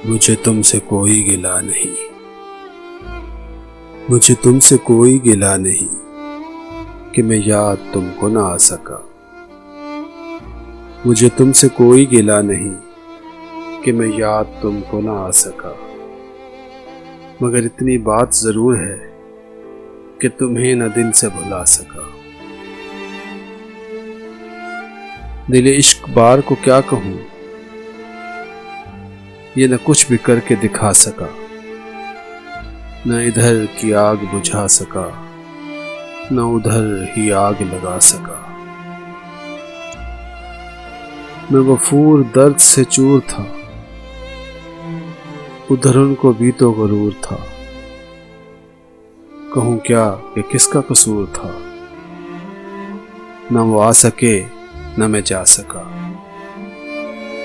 مجھے تم سے کوئی گلہ نہیں، مجھے تم سے کوئی گلہ نہیں کہ میں یاد تم کو نہ آ سکا۔ مجھے تم سے کوئی گلہ نہیں کہ میں یاد تم کو نہ آ سکا، مگر اتنی بات ضرور ہے کہ تمہیں نہ دل سے بھلا سکا۔ دل عشق بار کو کیا کہوں، یہ نہ کچھ بھی کر کے دکھا سکا، نہ ادھر کی آگ بجھا سکا، نہ ادھر ہی آگ لگا سکا۔ میں غفور درد سے چور تھا، ادھر ان کو بھی تو غرور تھا۔ کہوں کیا کہ کس کا قصور تھا، نہ وہ آ سکے نہ میں جا سکا۔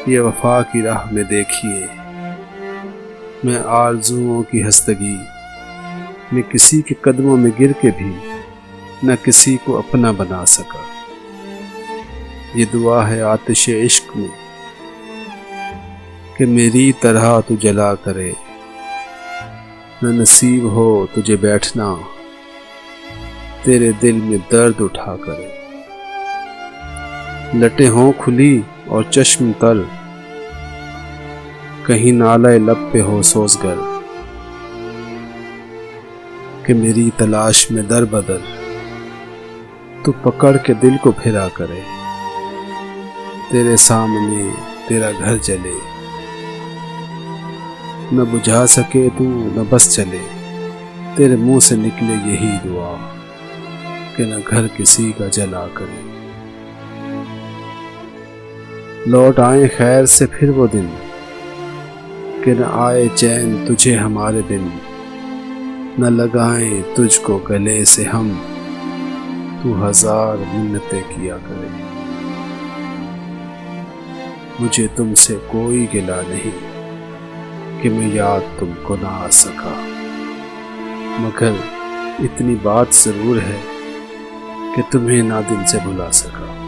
یہ وفا کی راہ میں دیکھیے، میں آرزوؤں کی ہستگی میں کسی کے قدموں میں گر کے بھی نہ کسی کو اپنا بنا سکا۔ یہ دعا ہے آتش عشق میں کہ میری طرح تو جلا کرے، نہ نصیب ہو تجھے بیٹھنا تیرے دل میں درد اٹھا کرے۔ لٹیں ہوں کھلی اور چشم تر، کہیں نالہ لب پہ ہو سوزگر، کہ میری تلاش میں در بدر تو پکڑ کے دل کو پھرا کرے۔ تیرے سامنے تیرا گھر جلے، نہ بجھا سکے تو نہ بس چلے، تیرے منہ سے نکلے یہی دعا کہ نہ گھر کسی کا جلا کرے۔ لوٹ آئیں خیر سے پھر وہ دن، کہ نہ آئے چین تجھے ہمارے دن، نہ لگائیں تجھ کو گلے سے ہم، تو ہزار منتیں کیا کرے۔ مجھے تم سے کوئی گلہ نہیں کہ میں یاد تم کو نہ آ سکا، مگر اتنی بات ضرور ہے کہ تمہیں نہ دل سے بھلا سکا۔